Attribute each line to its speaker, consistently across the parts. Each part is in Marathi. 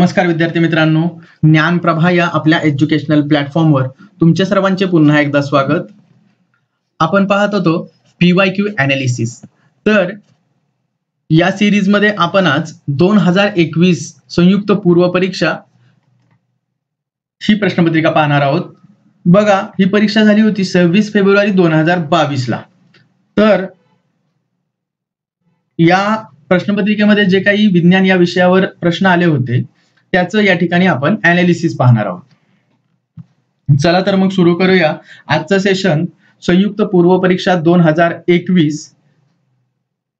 Speaker 1: नमस्कार विद्यार्थी मित्रांनो, ज्ञानप्रभा या आपल्या एज्युकेशनल प्लॅटफॉर्मवर तुमच्या सर्वांचे पुन्हा एकदा स्वागत. आपण पाहत होतो PYQ अनालिसिस. तर या सिरीज मध्ये आपण आज 2021 संयुक्त पूर्व परीक्षा ही प्रश्नपत्रिका पाहणार आहोत. बघा, ही परीक्षा झाली होती 26 फेब्रुवारी 2022 ला. तर या प्रश्नपत्रिकेमध्ये जे काही विज्ञान या विषयावर प्रश्न आले होते त्याचं या ठिकाणी आपण अनालिसिस पाहणार आहोत. चला तर मग सुरू करूया आजचं सेशन. संयुक्त पूर्व परीक्षा 2021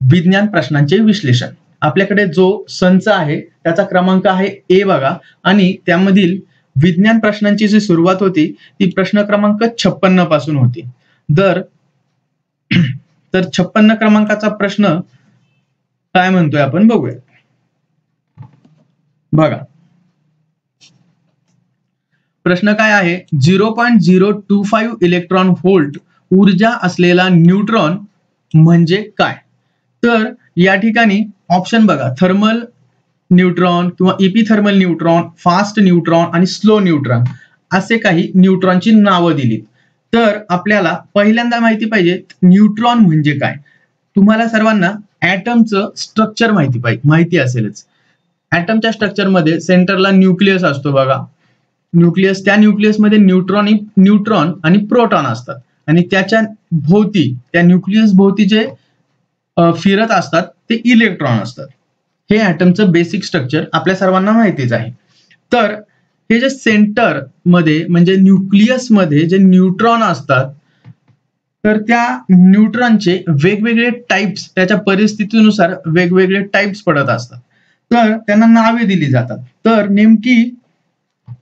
Speaker 1: विज्ञान प्रश्नांचे विश्लेषण. आपल्याकडे जो संच आहे त्याचा क्रमांक आहे A बघा, आणि त्यामधील विज्ञान प्रश्नांची जी सुरुवात होती ती प्रश्न क्रमांक 56 पासून होती. तर 56 क्रमांकाचा प्रश्न काय म्हणतोय आपण बघूया. बघा, प्रश्न काय आहे, 0.025 इलेक्ट्रॉन व्होल्ट ऊर्जा असलेला न्यूट्रॉन म्हणजे काय. तर या ठिकाणी ऑप्शन बघा, थर्मल न्यूट्रॉन किंवा इपिथर्मल न्यूट्रॉन, फास्ट न्यूट्रॉन आणि स्लो न्यूट्रॉन असे काही न्यूट्रॉनची नावं दिलीत. तर आपल्याला पहिल्यांदा माहिती पाहिजे न्यूट्रॉन म्हणजे काय. तुम्हाला सर्वांना ऍटमचं स्ट्रक्चर माहिती असेलच. ऍटमच्या स्ट्रक्चर मध्ये सेंटरला न्यूक्लियस असतो बघा. न्यूक्लियस, त्या न्यूक्लियसमध्ये न्यूट्रॉन आणि प्रोटॉन असतात, आणि त्याच्या भोवती, त्या न्यूक्लियस भोवती जे फिरत असतात ते इलेक्ट्रॉन असतात. हे ऍटमचं बेसिक स्ट्रक्चर आपल्या सर्वांना माहितीच आहे. तर हे जे सेंटर मध्ये म्हणजे न्यूक्लियस मध्ये जे न्यूट्रॉन असतात, तर त्या न्यूट्रॉनचे वेगवेगळे टाइप्स, त्याच्या परिस्थितीनुसार वेगवेगळे टाइप्स पडत असतात. तर त्यांना नावे दिली जातात. तर नेमकी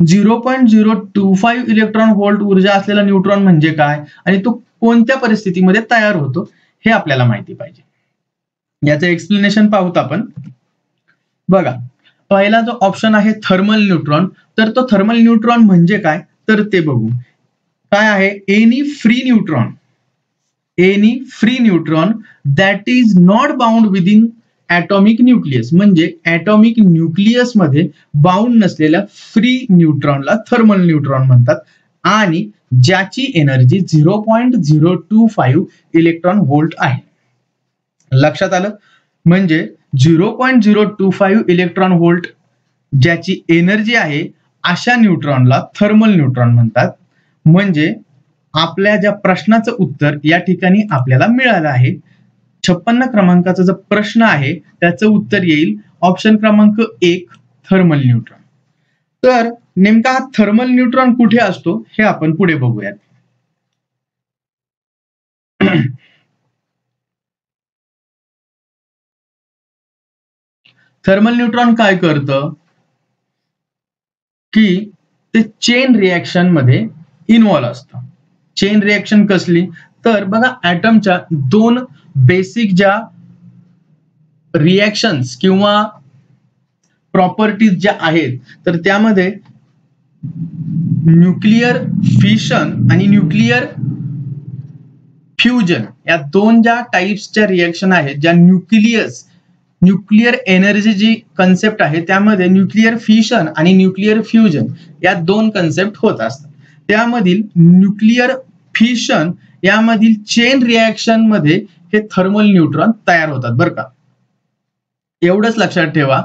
Speaker 1: 0.025 इलेक्ट्रॉन व्होल्ट ऊर्जा असलेला न्यूट्रॉन म्हणजे काय आणि तो कोणत्या परिस्थितीमध्ये तयार होतो हे आपल्याला माहिती पाहिजे. याचं एक्सप्लेनेशन पाहूत आपण. बघा, पहिला जो ऑप्शन आहे थर्मल न्यूट्रॉन. तर तो थर्मल न्यूट्रॉन म्हणजे काय तर ते बघू. काय आहे, any free neutron that is not bound within atomic nucleus. म्हणजे ऍटॉमिक न्यूक्लियस मध्ये बाउंड नसलेल्या फ्री न्यूट्रॉनला थर्मल न्यूट्रॉन म्हणतात, आणि ज्याची एनर्जी 0.025 इलेक्ट्रॉन व्होल्ट आहे. लक्षात आलं. म्हणजे 0.025 इलेक्ट्रॉन व्होल्ट ज्याची एनर्जी आहे अशा न्यूट्रॉनला थर्मल न्यूट्रॉन म्हणतात. म्हणजे आपल्या ज्या प्रश्नाचं उत्तर या ठिकाणी आपल्याला मिळालं आहे, 56 क्रमांकाचा जो प्रश्न आहे त्याचं उत्तर येईल ऑप्शन क्रमांक 1, थर्मल न्यूट्रॉन. तर नेमका हा थर्मल न्यूट्रॉन कुठे असतो हे आपण पुढे बघूयात. थर्मल न्यूट्रॉन काय करतं की ते चेन रिएक्शन मध्ये इन्व्हॉल्व असतं. चेन रिएक्शन कसली तर बघा, ऍटमच्या दोन बेसिक ज्या रिएक्शन्स किंवा प्रॉपर्टीज ज्या आहेत, तर त्यामध्ये न्यूक्लिअर फिशन आणि न्यूक्लिअर फ्युजन या दोन ज्या टाइप्सच्या रिएक्शन आहेत, ज्या न्यूक्लिअर एनर्जी जी कन्सेप्ट आहे त्यामध्ये न्यूक्लिअर फिशन आणि न्यूक्लिअर फ्युजन या दोन कन्सेप्ट होत असतात. त्यामधील न्यूक्लिअर फिशन यामधील चेन रिएक्शन मध्ये हे थर्मल न्यूट्रॉन तयार होतात बरं का. एवढंच लक्षात ठेवा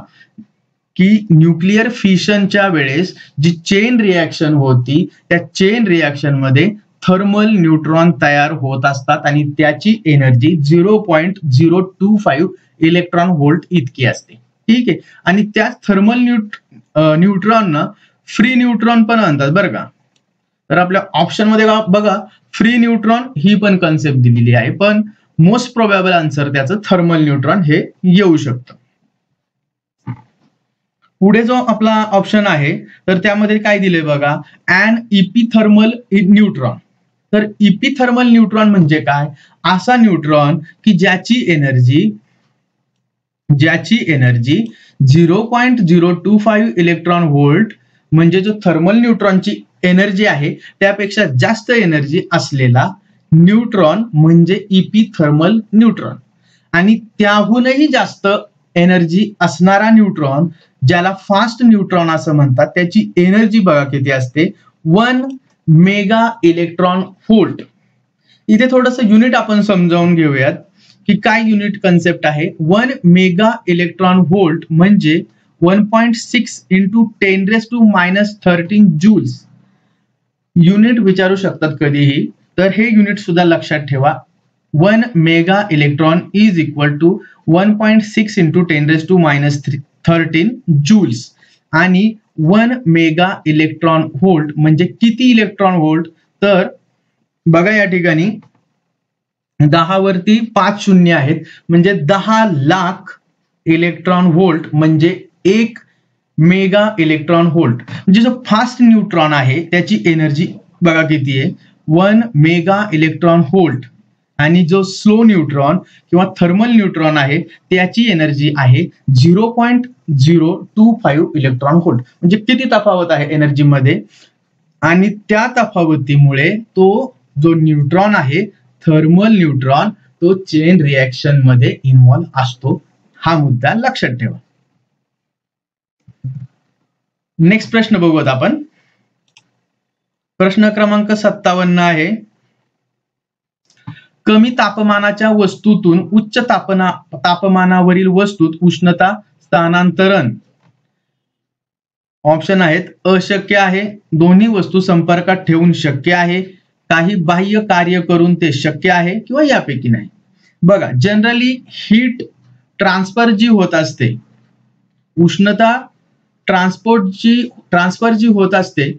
Speaker 1: की न्यूक्लिअर फिशनच्या वेळेस जी चेन रिएक्शन होती त्या चेन रिएक्शन मध्ये थर्मल न्यूट्रॉन तयार होत असतात, आणि त्याची एनर्जी 0.025 इलेक्ट्रॉन व्होल्ट इतकी असते. ठीक आहे. आणि त्या थर्मल न्यूट्रॉनना फ्री न्यूट्रॉन पण म्हणतात बरं का. तर आपल्या ऑप्शन मध्ये बघा, फ्री न्यूट्रॉन ही पण कन्सेप्ट दिलेली आहे, पण मोस्ट प्रोबॅबल आन्सर त्याचं थर्मल न्यूट्रॉन हे येऊ शकतं. पुढे जो आपला ऑप्शन आहे तर त्यामध्ये काय दिलंय बघा, ॲन इपिथर्मल न्यूट्रॉन. तर इपिथर्मल न्यूट्रॉन म्हणजे काय, असा न्यूट्रॉन की ज्याची एनर्जी 0.025 इलेक्ट्रॉन व्होल्ट म्हणजे जो थर्मल न्यूट्रॉनची एनर्जी आहे त्यापेक्षा जास्त एनर्जी असलेला न्यूट्रॉन म्हणजे इपिथर्मल न्यूट्रॉन. आणि त्याहूनही जास्त एनर्जी असणारा न्यूट्रॉन, ज्याला फास्ट न्यूट्रॉन असं म्हणतात, त्याची एनर्जी बघा किती असते, 1 मेगा इलेक्ट्रॉन व्होल्ट. इथे थोडस युनिट आपण समजावून घेऊयात की काय युनिट कन्सेप्ट आहे. 1 मेगा इलेक्ट्रॉन व्होल्ट म्हणजे 1.6 इंटू 10⁻13 जूल्स. युनिट विचारू शकतात कधीही, तर हे युनिट सुद्धा लक्षात ठेवा. 1 mega electron is equal to 1.6 into 10⁻13 joules. आणि 1 मेगा इलेक्ट्रॉन व्होल्ट म्हणजे किती इलेक्ट्रॉन व्होल्ट, तर बघा या ठिकाणी 10 वरती 5 शून्य आहेत, म्हणजे 10 लाख इलेक्ट्रॉन व्होल्ट म्हणजे 1 मेगा इलेक्ट्रॉन व्होल्ट. म्हणजे जो फास्ट न्यूट्रॉन आहे त्याची एनर्जी बघा किती आहे, 1 मेगा इलेक्ट्रॉन व्होल्ट. आणि जो स्लो न्यूट्रॉन किंवा थर्मल न्यूट्रॉन आहे त्याची एनर्जी आहे 0.025 इलेक्ट्रॉन व्होल्ट. म्हणजे किती तफावत आहे एनर्जी मध्ये, आणि त्या तफावतीमुळे तो जो न्यूट्रॉन आहे थर्मल न्यूट्रॉन तो चेन रिएक्शन मध्ये इन्व्हॉल्व असतो. हा मुद्दा लक्षात ठेवा. नेक्स्ट प्रश्न बघूयात आपण. प्रश्न क्रमांक 57 आहे. कमी तापमानाच्या वस्तूतून उच्च तापमानावरील वस्तूत उष्णता स्थानांतरण. ऑप्शन आहेत अशक्य आहे, दोन्ही वस्तू संपर्कात ठेवून शक्य आहे, काही बाह्य कार्य करून ते शक्य आहे, किंवा यापैकी नाही. बघा जनरली हीट ट्रान्सफर जी होत असते, उष्णता ट्रान्सफर जी होत असते,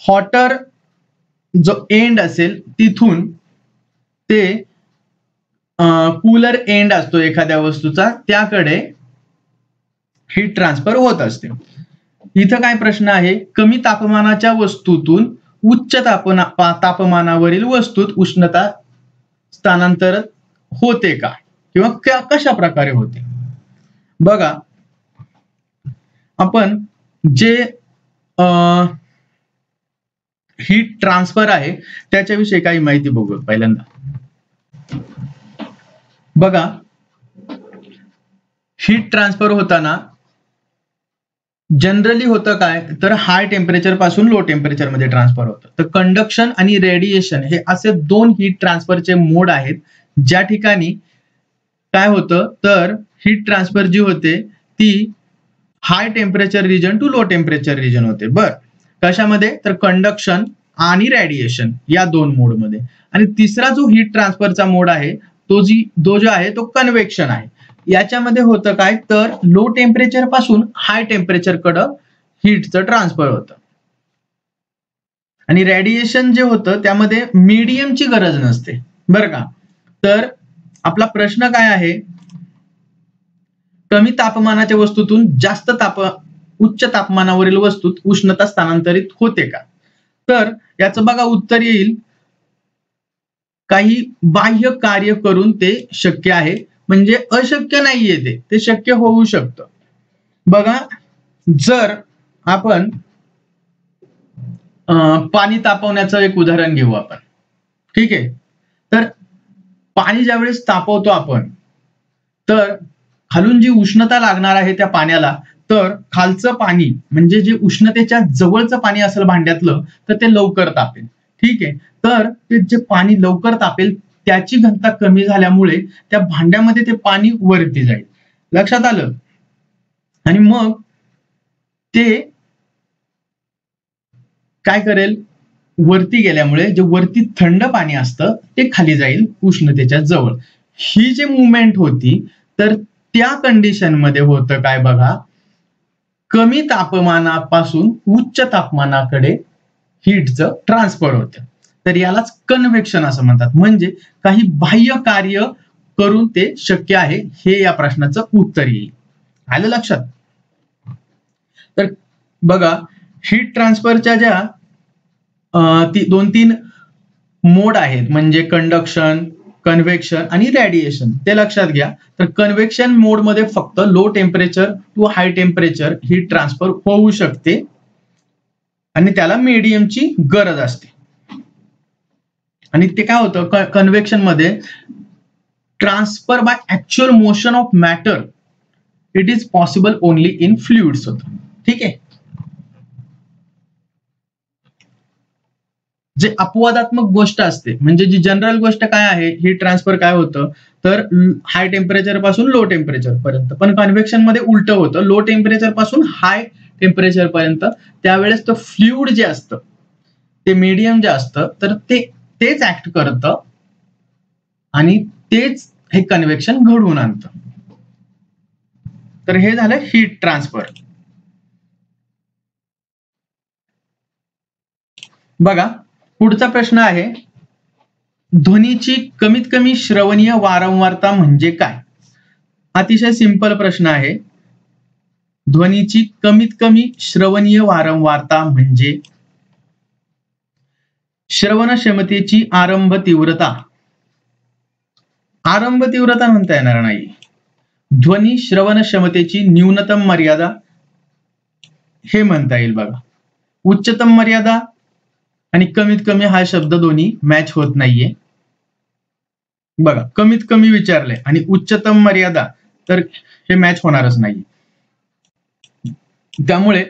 Speaker 1: हॉटर जो एंड असेल तिथून ते कूलर एंड असतो एखाद्या वस्तूचा, त्याकडे हीट ट्रान्सफर होत असते. इथं काय प्रश्न आहे, कमी तापमानाच्या वस्तूतून उच्च तापमानावरील वस्तूत उष्णता स्थानांतर होते का, किंवा कशा प्रकारे होते. बघा आपण जे हीट ट्रान्सफर आहे त्याच्याविषयी काही माहिती बघू. पहिल्यांदा बघा हीट ट्रान्सफर होताना जनरली होतं काय, तर हाय टेम्परेचर पासून लो टेम्परेचर मध्ये ट्रान्सफर होतं. तर कंडक्शन आणि रेडिएशन हे असे दोन हीट ट्रान्सफरचे मोड आहेत, ज्या ठिकाणी काय होतं, तर हीट ट्रान्सफर जी होते ती high temperature region to low temperature region होते. बर कशामध्ये, तर कंडक्शन आणि रेडिएशन या दोन मोड मध्ये. आणि तिसरा जो हीट ट्रान्सफरचा मोड आहे तो जो आहे तो कन्व्हेक्शन आहे. याच्यामध्ये होतं काय, तर लो टेम्परेचर पासून हाय टेम्परेचर कडे हीटचं ट्रान्सफर होतं. आणि रेडिएशन जे होतं त्यामध्ये मीडियमची गरज नसते बरं का. तर आपला प्रश्न काय आहे, कमी तापमानाच्या वस्तूतून उच्च तापमानावरील वस्तूत उष्णता स्थानांतरित होते का. तर याचं बघा उत्तर येईल, काही बाह्य कार्य करून ते शक्य आहे. म्हणजे अशक्य नाहीये, ते शक्य होऊ शकतं. बघा जर आपण पाणी तापवण्याचं एक उदाहरण घेऊ आपण, ठीक आहे. तर पाणी ज्यावेळेस तापवतो आपण, तर खालून जी उष्णता लागणार आहे त्या पाण्याला, तर खालचं पाणी म्हणजे जे उष्णतेच्या जवळचं पाणी असेल भांड्यातलं, तर ते लवकर तापेल. ठीक आहे. तर ते जे पाणी लवकर तापेल त्याची घनता कमी झाल्यामुळे त्या भांड्यामध्ये ते पाणी वरती जाईल. लक्षात आलं. आणि मग ते काय करेल, वरती गेल्यामुळे जे वरती थंड पाणी असतं ते खाली जाईल उष्णतेच्या जवळ. ही जी मुवमेंट होती, तर त्या कंडिशन मध्ये होतं काय बघा, कमी तापमानापासून उच्च तापमानाकडे हीटचं ट्रान्सफर होतं. तर यालाच कन्व्हेक्शन असं म्हणतात. म्हणजे काही बाह्य कार्य करून ते शक्य आहे, हे या प्रश्नाचं उत्तर येईल. आलं लक्षात. तर बघा हीट ट्रान्सफरच्या ज्या 2-3 मोड आहेत, म्हणजे कंडक्शन, कन्व्हेक्शन आणि रेडिएशन, ते लक्षात घ्या. तर कन्व्हेक्शन मोड मध्ये फक्त low temperature to high temperature heat transfer होऊ शकते आणि त्याला मीडियमची गरज असते. आणि ते काय होतं, कन्व्हेक्शन मध्ये transfer by actual motion of matter it is possible only in fluids होतं. ठीक आहे. जे अपवादात्मक गोष्ट असते म्हणजे जी जनरल गोष्ट काय आहे, हीट ट्रान्सफर काय होतं तर हाय टेम्परेचर पासून लो टेम्परेचर पर्यंत. पण कन्व्हेक्शन मध्ये उलट होतं, लो टेम्परेचर पासून हाय टेम्परेचर पर्यंत. त्यावेळेस तो फ्लुइड जे असतं ते मीडियम जे असतं तर तेच ऍक्ट करतं आणि तेच हे कन्व्हेक्शन घडवून आणतं. तर हे झालं हीट ट्रान्सफर. बघा पुढचा प्रश्न आहे, ध्वनीची कमीत कमी श्रवणीय वारंवारता म्हणजे काय? अतिशय सिंपल प्रश्न आहे. ध्वनीची कमीत कमी श्रवणीय वारंवारता म्हणजे श्रवण क्षमतेची आरंभ तीव्रता. आरंभ तीव्रता म्हणता येणार नाही. ध्वनी श्रवण क्षमतेची न्यूनतम मर्यादा हे म्हणता येईल. बघा उच्चतम मर्यादा आणि कमीत कमी हा शब्द दोन्ही मॅच होत नाहीये. बघा कमीत कमी विचारले आणि उच्चतम मर्यादा तर हे मॅच होणारच नाही. त्यामुळे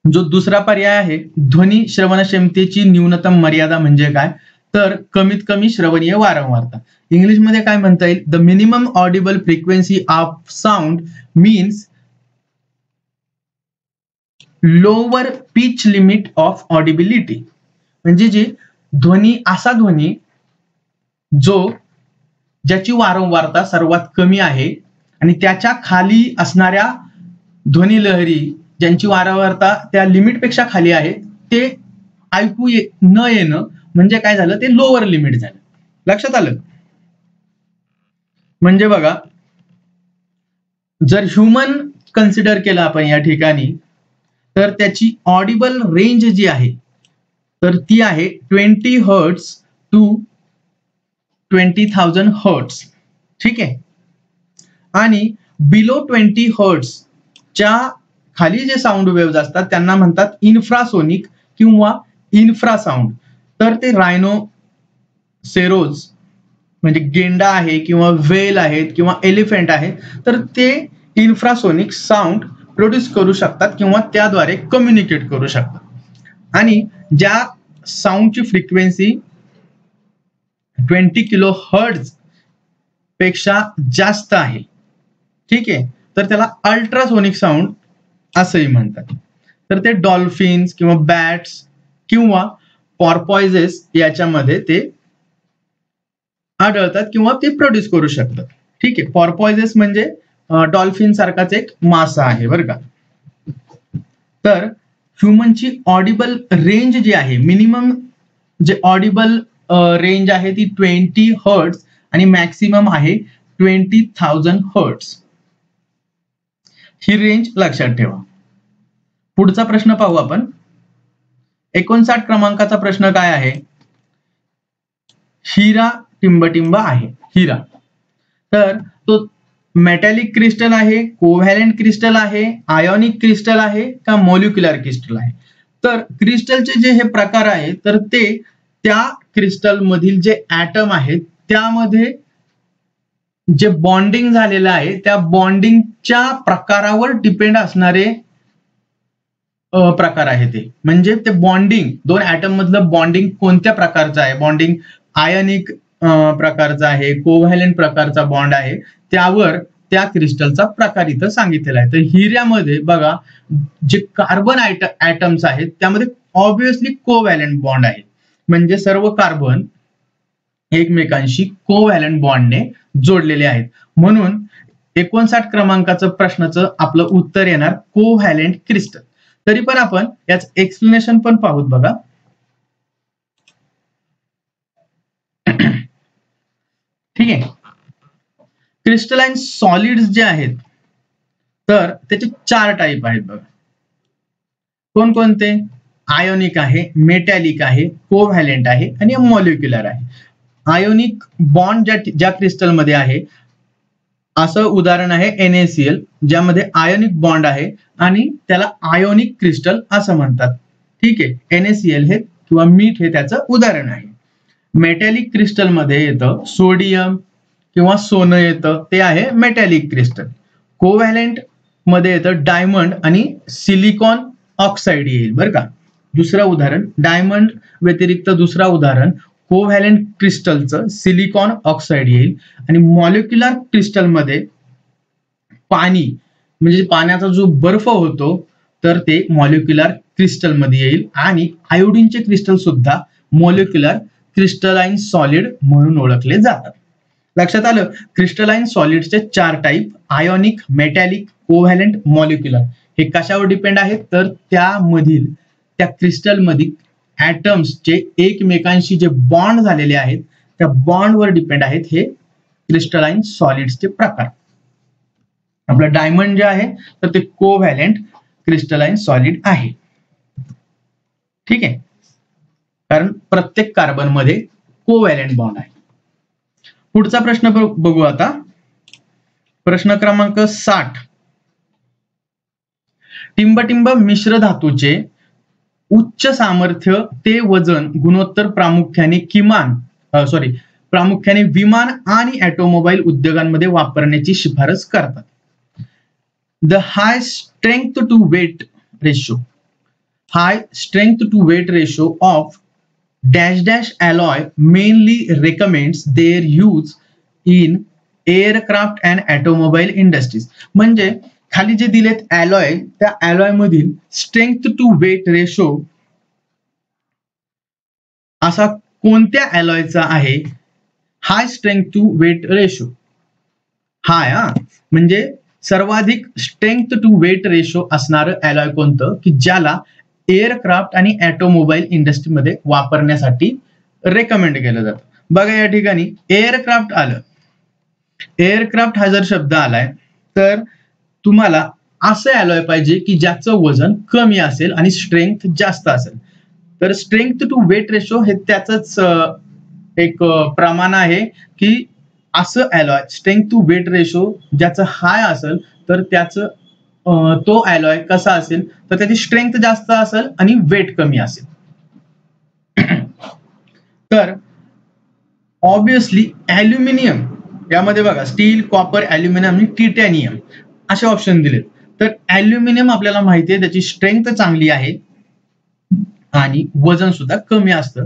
Speaker 1: जो दुसरा पर्याय आहे ध्वनी श्रवण क्षमतेची न्यूनतम मर्यादा म्हणजे काय तर कमीत कमी श्रवणीय वारंवारता. इंग्लिशमध्ये काय म्हणता येईल, the minimum Audible frequency of sound means lower pitch limit of audibility. म्हणजे जे ध्वनी असा ध्वनी ज्याची वारंवारता सर्वात कमी आहे आणि त्याच्या खाली असणाऱ्या ध्वनी लहरी ज्यांची वारंवारता त्या लिमिट पेक्षा खाली आहे ते ऐकू न येणं म्हणजे काय झालं, ते लोअर लिमिट झालं. लक्षात आलं. म्हणजे बघा जर ह्युमन कन्सिडर केलं आपण या ठिकाणी तर त्याची ऑडिबल रेंज जी आहे तर ती आहे 20 हर्ट्स टू 20,000 हर्ट्स. ठीक आहे. आणि बिलो 20 हर्ट्स च्या खाली जे साऊंड वेव्हज असतात त्यांना म्हणतात इन्फ्रासोनिक किंवा इन्फ्रासाऊंड. तर ते रायनोसेरोज म्हणजे गेंडा आहे किंवा वेल आहेत किंवा एलिफंट आहे तर ते इन्फ्रासोनिक साऊंड प्रोड्यूस करू शकतात किंवा त्याद्वारे कम्युनिकेट करू शकतात. आणि ज्या साऊंडची फ्रिक्वेन्सी 20 किलो हर्ट्ज पेक्षा जास्त आहे, ठीक आहे, तर त्याला अल्ट्रासोनिक साऊंड असंही म्हणतात. तर ते डॉल्फिन्स किंवा बॅट्स किंवा पॉर्पॉइजेस याच्यामध्ये ते आढळतात किंवा ते प्रोड्यूस करू शकतात. ठीक आहे. पॉर्पॉइजेस म्हणजे डॉल्फिन सारखाच एक मासा आहे बरं का. तर ह्युमनची ऑडिबल रेंज जी आहे मिनिमम जे ऑडिबल रेंज आहे ती 20 हर्ट्स आणि मॅक्सिमम आहे 20,000 हर्ट्स. ही रेंज लक्षात ठेवा. पुढचा प्रश्न पाहू आपण. 59 क्रमांकाचा प्रश्न काय आहे, हिरा टिंबटिंब आहे. हिरा तर तो मेटॅलिक क्रिस्टल आहे, कोव्हॅलेंट क्रिस्टल आहे, आयोनिक क्रिस्टल आहे का मॉलिक्युलर क्रिस्टल आहे. तर क्रिस्टलचे जे हे प्रकार आहे तर ते त्या क्रिस्टल मधील जे ऍटम आहेत त्यामध्ये जे बॉन्डिंग झालेलं आहे त्या बॉन्डिंगच्या प्रकारावर डिपेंड असणारे प्रकार आहे ते. म्हणजे ते बॉन्डिंग दोन ऍटम मधलं बॉन्डिंग कोणत्या प्रकारचं आहे, बॉन्डिंग आयनिक प्रकारचा आहे, कोव्हॅलेंट प्रकारचा बॉन्ड आहे, त्यावर त्या क्रिस्टलचा प्रकार इथं सांगितलेला आहे. तर हिऱ्यामध्ये बघा जे कार्बन ऍटम्स आहेत त्यामध्ये ऑब्विसली कोव्हॅलेंट बॉन्ड आहे. म्हणजे सर्व कार्बन एकमेकांशी कोव्हॅलेंट बॉन्डने जोडलेले आहेत. म्हणून 59 क्रमांकाचं प्रश्नाचं आपलं उत्तर येणार कोव्हॅलेंट क्रिस्टल. तरी पण आपण याच एक्सप्लेनेशन पण पाहूत. बघा ठीक आहे. क्रिस्टलाइन सॉलिड्स जे आहेत तर त्याचे 4 टाईप आहेत. बघा कोणकोणते, आयोनिक आहे, मेटॅलिक आहे, कोव्हॅलेंट आहे आणि मॉलिक्युलर आहे. आयोनिक बॉन्ड ज्या क्रिस्टलमध्ये आहे असं उदाहरण आहे NaCl ज्यामध्ये आयोनिक बॉन्ड आहे आणि त्याला आयोनिक क्रिस्टल असं म्हणतात. ठीक आहे. NaCl हे किंवा मीठ हे त्याचं उदाहरण आहे. मेटॅलिक क्रिस्टल मध्ये येतं सोडियम किंवा सोनं येतं, ते आहे मेटॅलिक क्रिस्टल. कोव्हॅलेंट मध्ये येतं डायमंड आणि सिलिकॉन ऑक्साईड येईल बरं का. दुसरं उदाहरण डायमंड व्यतिरिक्त दुसरा उदाहरण कोव्हॅलेंट क्रिस्टलचं सिलिकॉन ऑक्साईड येईल. आणि मॉलिक्युलर क्रिस्टलमध्ये पाणी म्हणजे पाण्याचा जो बर्फ होतो तर ते मॉलिक्युलर क्रिस्टल मध्ये येईल. आणि आयोडीनचे क्रिस्टल सुद्धा मॉलिक्युलर क्रिस्टलाइन सॉलिड म्हणून ओळखले जातात. लक्षात आलं. क्रिस्टलाइन सॉलिडचे 4 type ionic, metallic, covalent, molecular. हे कशावर डिपेंड आहेत तर त्यामधील त्या क्रिस्टल मधील ऍटम्सचे एकमेकांशी जे बॉन्ड झालेले आहेत त्या बॉन्डवर डिपेंड आहेत हे क्रिस्टलाइन सॉलिड्सचे प्रकार. आपलं डायमंड जे आहे तर ते कोव्हॅलेंट क्रिस्टलाइन सॉलिड आहे. ठीक आहे, कारण प्रत्येक कार्बन मध्ये कोव्हॅलेंट बॉन्ड आहे. पुढचा प्रश्न बघू आता. प्रश्न क्रमांक 60. टिंबटिंब मिश्र धातूचे उच्च सामर्थ्य ते वजन गुणोत्तर प्रामुख्याने विमान आणि ऑटोमोबाईल उद्योगांमध्ये वापरण्याची शिफारस करतात. The high strength to weight ratio of dash dash alloy mainly recommends their use in aircraft and automobile industries. म्हणजे खाली जे दिलेत alloy त्या alloy मधील strength to weight ratio असा कोणत्या alloyचा आहे high strength to weight ratio. High म्हणजे सर्वाधिक स्ट्रेंथ टू वेट रेशो असणारं alloy कोणतं की ज्याला एअरक्राफ्ट आणि ऑटोमोबाईल इंडस्ट्रीमध्ये वापरण्यासाठी रेकमेंड केलं जातं. बघा या ठिकाणी एअरक्राफ्ट आलं. एअरक्राफ्ट हा जर शब्द आलाय तर तुम्हाला असं अलॉय पाहिजे की ज्याचं वजन कमी असेल आणि स्ट्रेंथ जास्त असेल. तर स्ट्रेंथ टू वेट रेशो हे त्याच एक प्रमाण आहे की असं alloy strength to weight ratio ज्याचं हाय असेल तर त्याचं तो अलॉय कसा असेल तर त्याची स्ट्रेंथ जास्त असेल आणि वेट कमी असेल. तर ऑब्विसली ऍल्युमिनियम यामध्ये बघा स्टील, कॉपर, ऍल्युमिनियम आणि टायटॅनियम असे ऑप्शन दिलेत. तर ऍल्युमिनियम आपल्याला माहिती आहे त्याची स्ट्रेंथ चांगली आहे आणि वजन सुद्धा कमी असतं.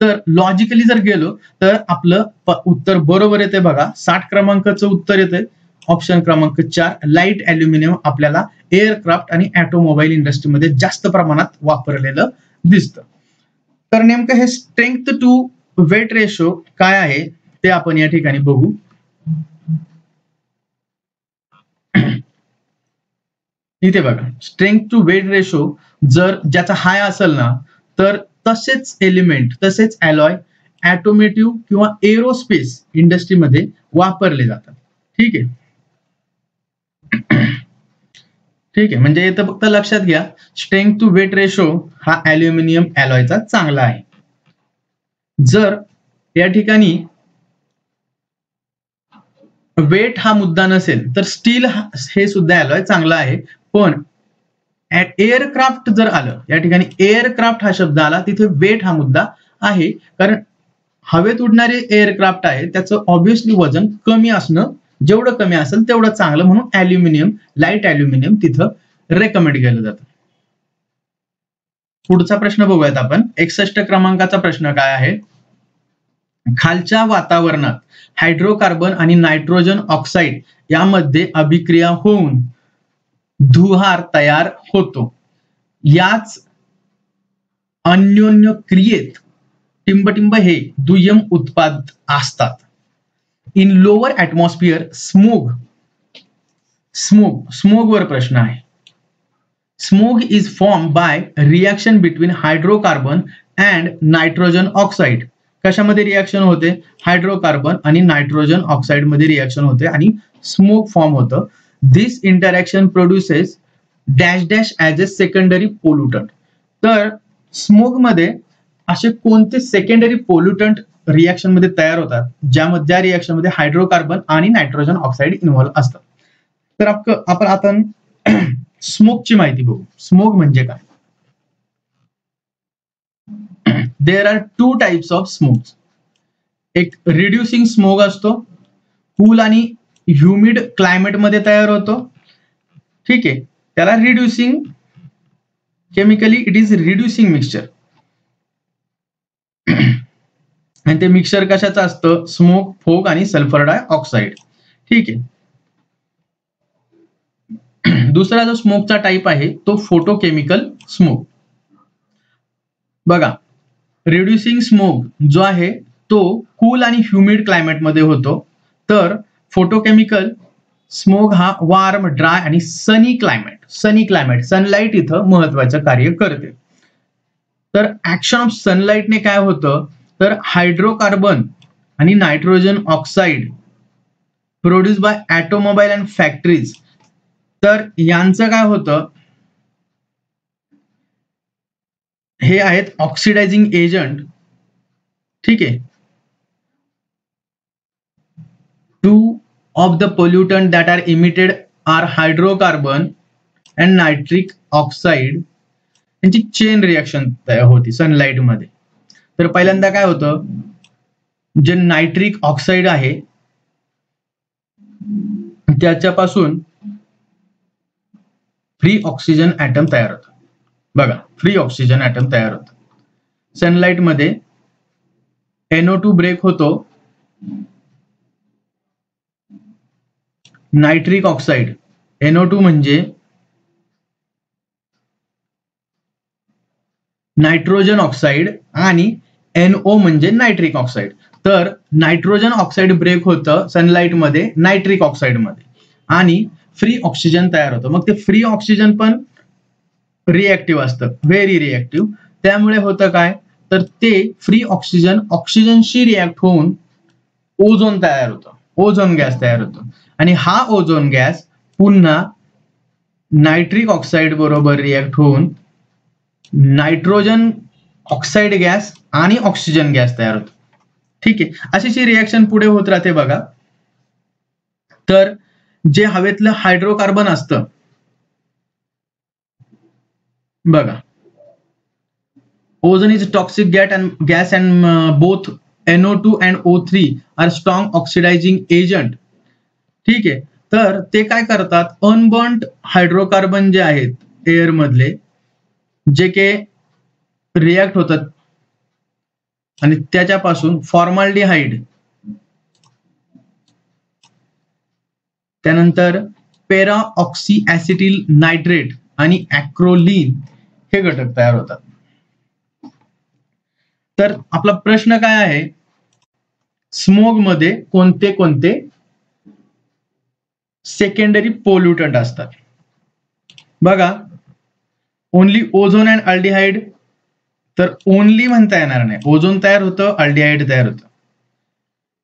Speaker 1: तर लॉजिकली जर गेलो तर आपलं उत्तर बरोबर येते बघा. 60 क्रमांकाचं उत्तर येते ऑप्शन क्रमांक 4 लाईट ऍल्युमिनियम आपल्याला एअरक्राफ्ट आणि ऑटोमोबाईल इंडस्ट्रीमध्ये जास्त प्रमाणात वापरलेलं दिसतं. तर नेमकं हे स्ट्रेंथ टू वेट रेशो काय आहे ते आपण या ठिकाणी बघू. इथे बघा स्ट्रेंथ टू वेट रेशो जर ज्याचा हाय असेल ना तर तसेच एलिमेंट तसेच अलॉय ऑटोमोटिव्ह किंवा एरोस्पेस इंडस्ट्रीमध्ये वापरले जातात. ठीक आहे. ठीक आहे, म्हणजे इथं फक्त लक्षात घ्या स्ट्रेंथ टू वेट रेशो हा ऍल्युमिनियम अलॉयचा चांगला आहे. जर या ठिकाणी वेट हा मुद्दा नसेल तर स्टील हे सुद्धा अलॉय चांगला आहे. पण एअरक्राफ्ट जर आलं या ठिकाणी एअरक्राफ्ट हा शब्द आला तिथे वेट हा मुद्दा आहे. कारण हवेत उडणारे एअरक्राफ्ट आहे त्याचं ऑब्व्हियसली वजन कमी असणं जेवढं कमी असेल तेवढं चांगलं म्हणून ऍल्युमिनियम लाईट ऍल्युमिनियम तिथं रेकमेंड केलं जातं. पुढचा प्रश्न बघूयात आपण. 61 क्रमांकाचा प्रश्न काय आहे. खालच्या वातावरणात हायड्रोकार्बन आणि नायट्रोजन ऑक्साईड यामध्ये अभिक्रिया होऊन धुहार तयार होतो. याच अन्योन्य क्रियेत टिंबटिंब हे दुय्यम उत्पाद असतात. इन लोअर ऍटमॉस्फिअर स्मोग वर प्रश्न आहे. Smog is form by reaction between hydrocarbon and nitrogen oxide. कशामध्ये रिएक्शन होते हायड्रोकार्बन आणि नायट्रोजन ऑक्साईड मध्ये रिएक्शन होते आणि स्मोक फॉर्म होतं. This interaction produces dash dash as a secondary pollutant. तर स्मोक मध्ये असे कोणते सेकंडरी पोल्युटंट रिएक्शन मध्ये तयार होतात ज्या रिएक्शन मध्ये हायड्रोकार्बन आणि नायट्रोजन ऑक्साईड इन्व्हॉल्व असतात. तर आपण आता स्मोकची माहिती बघू. स्मोक म्हणजे काय. There are 2 types of smoke. एक रिड्युसिंग स्मोक असतो. कूल आणि ह्युमिड क्लायमेटमध्ये तयार होतो. ठीक आहे, त्याला reducing chemically it is reducing mixture. आणि ते मिक्सचर कशाचं असतं? स्मोक, फोग आणि सल्फर डायऑक्साईड. ठीक आहे. दुसरा जो स्मोकचा टाईप आहे तो फोटोकेमिकल स्मोक. बघा, रिड्युसिंग स्मोक जो आहे तो कूल आणि ह्युमिड क्लायमेटमध्ये होतो, तर फोटोकेमिकल स्मोक हा वार्म, ड्राय आणि सनी क्लायमेट सनलाइट इथं महत्वाचं कार्य करते. तर ऍक्शन ऑफ सनलाइटने काय होतं, तर हायड्रोकार्बन आणि nitrogen oxide produce by automobile and factories, तर यांचं काय होतं, हे आहेत ऑक्सिडायझिंग एजंट. ठीक आहे. Two of the pollutant that are emitted are hydrocarbon and nitric oxide. यांची चेन रिॲक्शन तयार होती सनलाइट मध्ये. तर पहिल्यांदा काय होतं, जे नायट्रिक ऑक्साईड आहे त्याच्यापासून फ्री ऑक्सिजन ऍटम तयार होतं. बघा, फ्री ऑक्सिजन ऍटम तयार होतं सनलाइट मध्ये. NO2 ब्रेक होतो, नायट्रिक ऑक्साईड NO2 म्हणजे नायट्रोजन ऑक्साईड आणि NO म्हणजे नायट्रिक ऑक्साईड. तर नायट्रोजन ऑक्साईड ब्रेक होतं सनलाइट मध्ये नायट्रिक ऑक्साईड मध्ये आणि फ्री ऑक्सिजन तयार होतं. मग ते फ्री ऑक्सिजन पण रिएक्टिव्ह असतं, व्हेरी रिएक्टिव्ह. त्यामुळे होतं काय, तर ते फ्री ऑक्सिजन ऑक्सिजनशी रिॲक्ट होऊन ओझोन तयार होतं, ओझोन गॅस तयार होतो. आणि हा ओझोन गॅस पुन्हा नायट्रिक ऑक्साईड बरोबर रिॲक्ट होऊन नायट्रोजन ऑक्साईड गॅस आणि ऑक्सिजन गॅस तयार होतो. ठीक आहे, अशी रिॲक्शन पुढे होत राहते. बघा, तर जे हवेतलं हायड्रोकार्बन असतं, बघा, ozone is toxic gas and both NO2 and O3 are strong oxidising agent. ठीक आहे, तर ते काय करतात, अनबर्न्ड हायड्रोकार्बन जे आहेत एअर मधले, जे के रिॲक्ट होतात आणि त्याच्यापासून फॉर्माल्डिहाइड, त्यानंतर पेरा ऑक्सी ऍसिटिल नायट्रेट आणि ऍक्रोलिन हे घटक तयार होतात. तर आपला प्रश्न काय आहे, स्मोग मध्ये कोणते कोणते सेकंडरी पोल्युटंट असतात? बघा, ओनली ओझोन अँड अल्डिहाइड, तर ओनली म्हणता येणार नाही, ओझोन तयार होतं, अल्डिहाइड तयार होतं.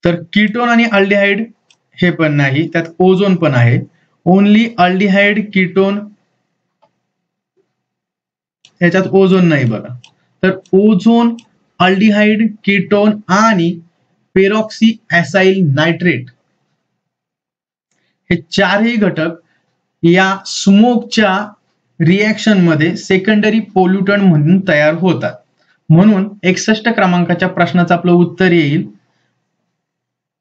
Speaker 1: तर कीटोन आणि अल्डिहाइड हे पण नाही, त्यात ओझोन पण आहे. ओनली अल्डिहाइड, कीटोन, ह्याच्यात ओझोन नाही. बघा, तर ओझोन, अल्डिहाइड, कीटोन आणि पेरॉक्सी ऍसाइल नायट्रेट हे चारही घटक या स्मोकच्या रिॲक्शन मध्ये सेकंडरी पोल्युटंट म्हणून तयार होतात. म्हणून 61 क्रमांकाच्या प्रश्नाचं आपलं उत्तर येईल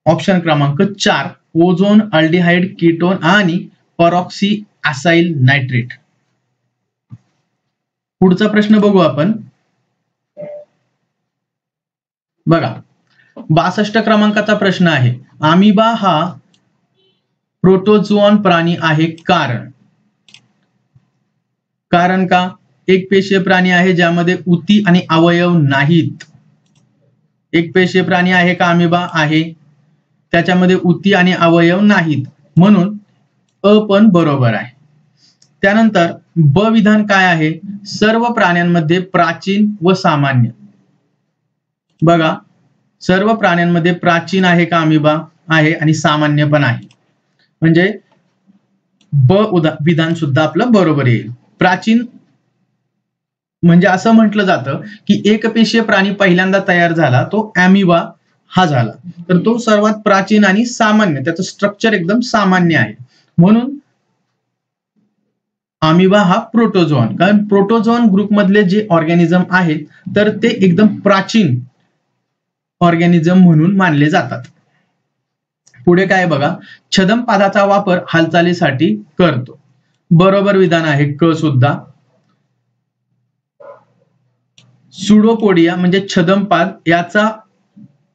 Speaker 1: ऑप्शन क्रमांक 4, ओझोन, अल्डिहाइड, कीटोन आणि परॉक्सी ऍसाइल नायट्रेट. पुढचा प्रश्न बघू आपण. बघा, 62 क्रमांकाचा प्रश्न आहे, अमिबा हा प्रोटोझोआन प्राणी आहे, कारण का? एक पेशीय प्राणी आहे ज्यामध्ये ऊती आणि अवयव नाहीत. एक पेशीय प्राणी आहे का अमिबा? आहे, त्याच्यामध्ये ऊती आणि अवयव नाहीत, म्हणून अ पण बरोबर आहे. त्यानंतर ब विधान काय आहे, सर्व प्राण्यांमध्ये प्राचीन व सामान्य. बघा, सर्व प्राण्यांमध्ये प्राचीन आहे का अमिबा? आहे, आणि सामान्य पण आहे, म्हणजे ब विधान सुद्धा आपलं बरोबर येईल. प्राचीन म्हणजे असं म्हटलं जातं की एकपेशीय प्राणी पहिल्यांदा तयार झाला तो अमिबा हा झाला, तर तो सर्वात प्राचीन आणि सामान्य, त्याचं स्ट्रक्चर एकदम सामान्य आहे, म्हणून अमिबा हा प्रोटोझोआन. कारण प्रोटोझोआन ग्रुप मधले जे ऑर्गॅनिझम आहेत तर ते एकदम प्राचीन ऑर्गॅनिझम म्हणून मानले जातात. पुढे काय बघा, छद्मपादाचा वापर हालचालीसाठी करतो. बरोबर विधान आहे क सुद्धा. सुडोपोडिया म्हणजे छद्मपाद, याचा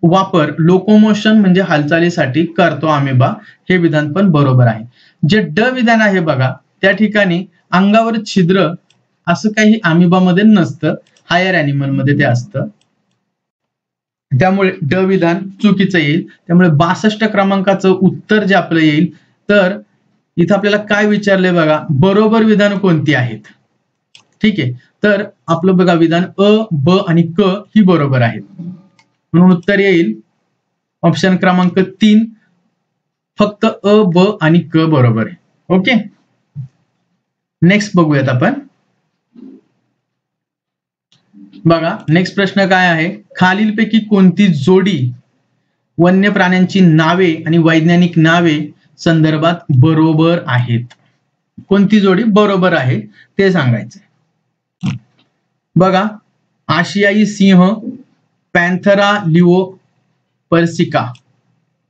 Speaker 1: वापर लोकोमोशन म्हणजे हालचालीसाठी करतो अमिबा, हे विधान पण बरोबर आहे. जे ड विधान आहे बघा, त्या ठिकाणी अंगावर छिद्र असं काही अमिबामध्ये नसतं, हायर अॅनिमल मध्ये ते असतं, त्यामुळे ड विधान चुकीचं येईल. त्यामुळे 62 क्रमांकाचं उत्तर जे आपलं येईल, तर इथं आपल्याला काय विचारलंय बघा, बरोबर विधान कोणती आहेत. ठीक आहे, तर आपलं बघा विधान अ, ब आणि क ही बरोबर आहेत, म्हणून उत्तर येईल ऑप्शन क्रमांक 3, फक्त अ, ब आणि क बरोबर आहे. ओके, नेक्स्ट बघूयात आपण. बघा नेक्स्ट प्रश्न काय आहे, खालीलपैकी कोणती जोडी वन्य प्राण्यांची नावे आणि वैज्ञानिक नावे संदर्भात बरोबर आहेत. कोणती जोडी बरोबर आहे ते सांगायचं. बघा, आशियाई सिंह पॅन्थरा लिओ पर्सिका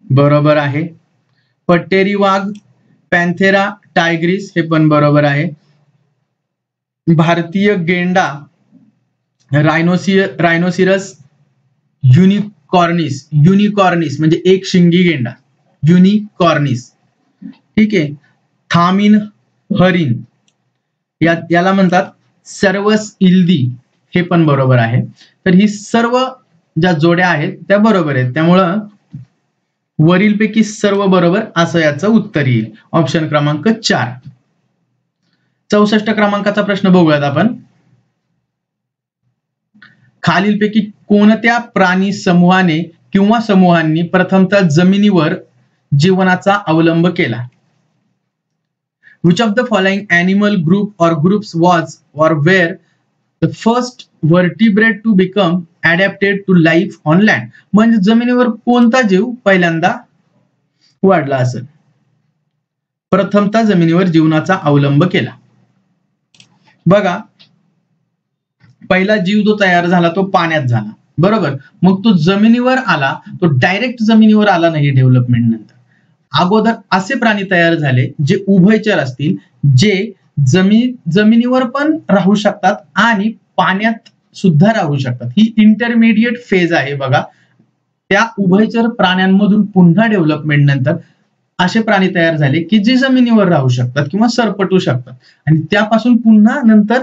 Speaker 1: बरोबर आहे. पट्टेरी वाघ पॅन्थेरा टायग्रिस हे पण बरोबर आहे. भारतीय गेंडा रायनोसिरस युनिकॉर्निस म्हणजे एक शिंगी गेंडा, युनिकॉर्निस. ठीक आहे, थामिन हरिण याला म्हणतात सर्वस इल्दी, हे पण बरोबर आहे. तर ही सर्व ज्या जोड्या आहेत त्या बरोबर आहेत, त्यामुळं वरीलपैकी सर्व बरोबर असं याचं उत्तर येईल, ऑप्शन क्रमांक 4. 64 क्रमांकाचा प्रश्न बघूयात आपण. खालीलपैकी कोणत्या प्राणी समूहाने किंवा समूहांनी प्रथमतः जमिनीवर जीवनाचा अवलंब केला. Which of the following animal group or groups was or were the first vertebrate to become adapted to life on land. म्हणजे जमिनीवर कोणता जीव पहिल्यांदा वाढला असेल, प्रथमतः जमिनीवर जीवनाचा अवलंब केला. बघा, पहिला जीव जो तयार झाला तो पाण्यात झाला, बरोबर. मग तो जमिनीवर आला, तो डायरेक्ट जमिनीवर आला नाही डेव्हलपमेंट नंतर. अगोदर असे प्राणी तयार झाले जे उभयचर असतील, जे जमिनीवर पण राहू शकतात आणि पाण्यात सुद्धा राहू शकतात. ही इंटरमिडिएट फेज आहे बघा. त्या उभयचर प्राण्यांमधून पुन्हा डेव्हलपमेंट नंतर असे प्राणी तयार झाले की जे जमिनीवर राहू शकतात किंवा सरपटू शकतात, आणि त्यापासून पुन्हा नंतर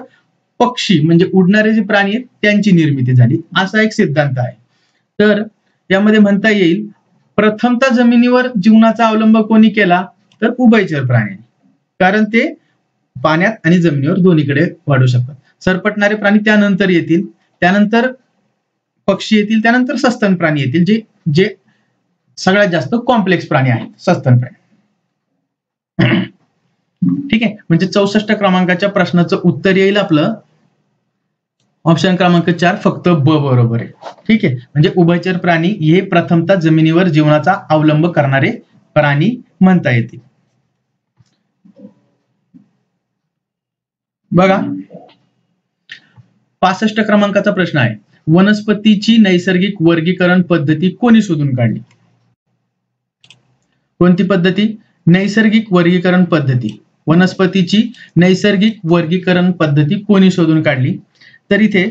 Speaker 1: पक्षी म्हणजे उडणारे जे प्राणी आहेत त्यांची निर्मिती झाली, असा एक सिद्धांत आहे. तर यामध्ये म्हणता येईल प्रथमतः जमिनीवर जीवनाचा अवलंब कोणी केला, तर उभयचर प्राणी, कारण ते पाण्यात आणि जमिनीवर दोन्हीकडे वाढू शकतात. सरपटणारे प्राणी त्यानंतर येतील, त्यानंतर पक्षी येतील, त्यानंतर सस्तन प्राणी येतील, जे सगळ्यात जास्त कॉम्प्लेक्स प्राणी आहेत, सस्तन प्राणी. ठीक आहे, म्हणजे 64 क्रमांकाच्या प्रश्नाचं उत्तर येईल आपलं ऑप्शन क्रमांक 4, फक्त ब बरोबर आहे. ठीक आहे, म्हणजे उभयचर प्राणी हे प्रथमतः जमिनीवर जीवनाचा अवलंब करणारे प्राणी म्हणता येतील. बघा, 65 क्रमांकाचा प्रश्न आहे, वनस्पतीची नैसर्गिक वर्गीकरण पद्धती कोणी शोधून काढली. कोणती पद्धती, नैसर्गिक वर्गीकरण पद्धती, वनस्पतीची नैसर्गिक वर्गीकरण पद्धती कोणी शोधून काढली. तर इथे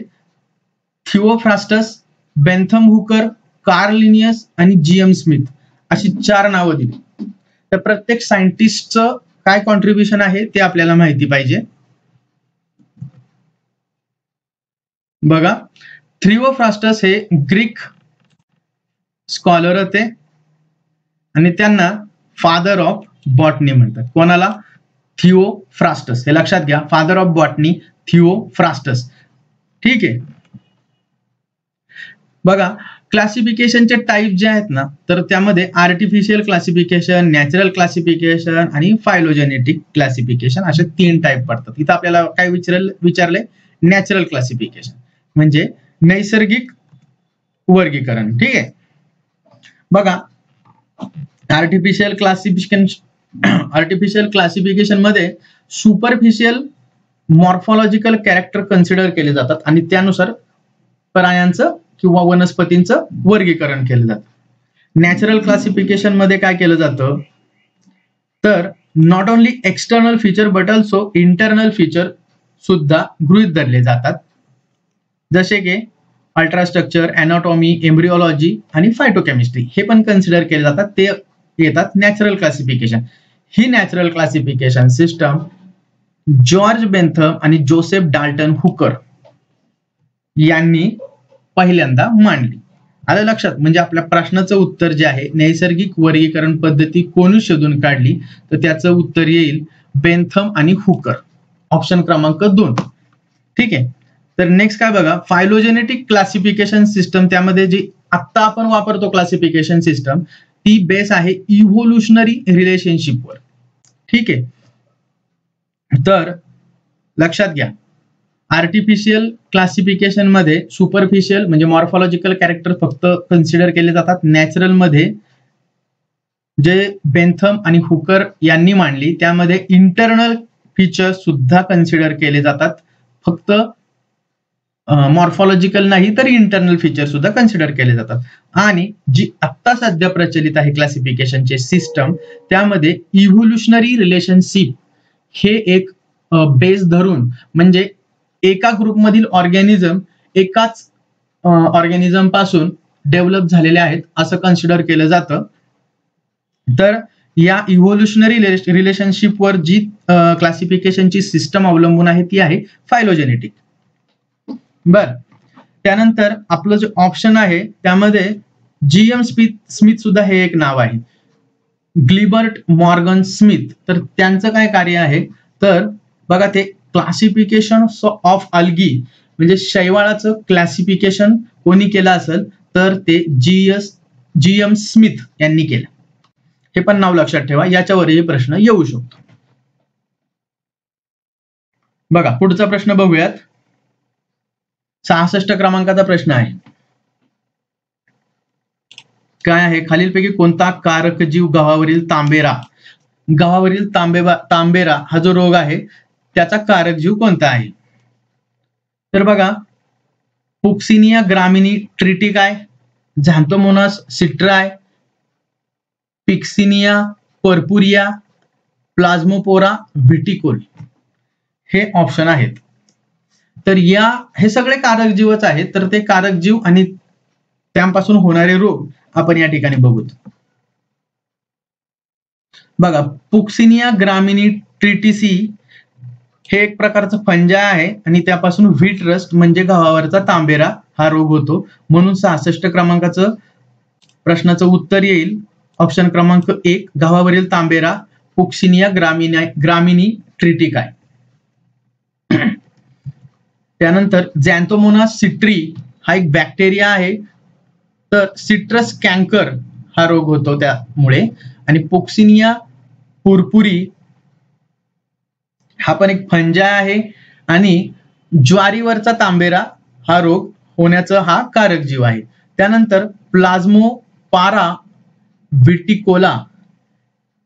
Speaker 1: थिओफ्रास्टस, बेंथम हुकर, कार्ल लिनियस आणि जीएम स्मिथ अशी 4 नावं दिली. तर प्रत्येक सायंटिस्टचं काय कॉन्ट्रीब्युशन आहे ते आपल्याला माहिती पाहिजे. बघा, थिओफ्रास्टस हे ग्रीक स्कॉलर होते आणि त्यांना फादर ऑफ बॉटनी म्हणतात. कोणाला, थिओफ्रास्टस, हे लक्षात घ्या, फादर ऑफ बॉटनी थिओफ्रास्टस. ठीक आहे, बघा क्लासिफिकेशनचे टाईप जे आहेत ना, तर त्यामध्ये आर्टिफिशियल क्लासिफिकेशन, नॅचरल क्लासिफिकेशन आणि फायलोजेनेटिक क्लासिफिकेशन असे 3 टाईप पडतात. इथं आपल्याला काय विचारलंय, नॅचरल क्लासिफिकेशन म्हणजे नैसर्गिक वर्गीकरण. ठीक आहे, बघा आर्टिफिशियल क्लासिफिकेशन मध्ये सुपरफिशियल मॉर्फॉलॉजिकल कॅरेक्टर कन्सिडर केले जातात आणि त्यानुसार प्राण्यांचं किंवा वनस्पतींचं वर्गीकरण केलं जातं. नॅचरल क्लासिफिकेशन मध्ये काय केलं जातं, तर not only external feature but also internal feature सुद्धा गृहीत धरले जातात, जसे की अल्ट्रास्ट्रक्चर, अॅनाटॉमी, एम्ब्रिओलॉजी आणि फायटोकेमिस्ट्री हे पण कन्सिडर केले जातात, ते येतात नॅचरल क्लासिफिकेशन. ही natural classification system George Bentham आणि जोसेफ डाल्टन हुकर यांनी पहिल्यांदा मांडली. आलं लक्षात? म्हणजे आपल्या प्रश्नाचं उत्तर जे आहे, नैसर्गिक वर्गीकरण पद्धती कोणी शोधून काढली, तर त्याचं उत्तर येईल बेंथम आणि हुकर, ऑप्शन क्रमांक 2. ठीक आहे. तर नेक्स्ट काय बघा, फायलोजेनेटिक क्लासिफिकेशन सिस्टम, त्यामध्ये जी आत्ता आपण वापरतो क्लासिफिकेशन सिस्टम, ती बेस आहे इव्होल्युशनरी रिलेशनशिपवर. ठीक आहे. तर लक्षात घ्या, आर्टिफिशियल क्लासिफिकेशन मध्ये सुपरफिशियल म्हणजे मॉर्फॉलॉजिकल कॅरेक्टर फक्त कन्सिडर केले जातात. नॅचरल मध्ये जे बेंथम आणि हुकर यांनी मांडली, त्यामध्ये इंटरनल फीचर सुद्धा कन्सिडर केले जातात. फक्त मॉर्फॉलॉजिकल नाही तर इंटरनल फीचर सुद्धा कन्सिडर केले जातात. आणि जी आत्ता सध्या प्रचलित आहे क्लासिफिकेशनचे सिस्टम, त्यामध्ये इव्होल्युशनरी रिलेशनशिप हे एक बेस धरून, म्हणजे एका ग्रुपमधील ऑर्गॅनिझम एकाच ऑर्गॅनिझम पासून डेव्हलप झालेले आहेत असं कन्सिडर केलं जातं. तर या इव्होल्युशनरी रिलेशनशिपवर जी क्लासिफिकेशनची सिस्टम अवलंबून आहे ती आहे फायलोजेनेटिक. बर, त्यानंतर आपलं जे ऑप्शन आहे त्यामध्ये GM स्मिथ सुद्धा हे एक नाव आहे, ग्लिबर्ट मॉर्गन स्मिथ. तर त्यांचं काय कार्य आहे, तर बघा, ते क्लासिफिकेशन ऑफ अल्गी म्हणजे शैवाळाचं क्लासिफिकेशन कोणी केलं असेल, तर ते GM स्मिथ यांनी केलं. हे पण नाव लक्षात ठेवा, याच्यावरही प्रश्न येऊ शकतो. बघा पुढचा प्रश्न बघूयात. 66 क्रमांकाचा प्रश्न आहे. काय आहे, खालीलपैकी कोणता कारक जीव गव्हावरील तांबेरा हा जो रोग आहे त्याचा कारक जीव कोणता आहे? तर बघा, पुक्सिनिया ग्रामिनी ट्रिटिकाय, झॅन्थोमोनास सिट्राय, पिक्सिनिया पर्पुरिया, प्लाझ्मोपोरा व्हिटिकोल हे ऑप्शन आहेत. तर हे सगळे कारक जीवच आहेत. तर ते कारक जीव आणि त्यांपासून होणारे रोग आपण या ठिकाणी बघूत. बघा, पुक्सिनिया ग्रामिनी ट्रिटिसी हे एक प्रकारचं फंजाय आहे आणि त्यापासून व्हीट रस्ट म्हणजे गव्हावरचा तांबेरा हा रोग होतो. म्हणून 66 क्रमांकाचं प्रश्नाचं उत्तर येईल ऑप्शन क्रमांक 1, गव्हावरील तांबेरा, पुक्सिनिया ग्रामिनी ट्रिटिकाय. त्यानंतर झॅन्थोमोनास सिट्री हा एक बॅक्टेरिया आहे, तर सिट्रस कॅन्कर हा रोग होतो त्यामुळे. आणि पुक्सिनिया पुरपुरी हा पण एक फंजाय आहे आणि ज्वारीवरचा तांबेरा हा रोग होण्याचा हा कारक जीव आहे. त्यानंतर प्लाझ्मोपारा व्हिटिकोला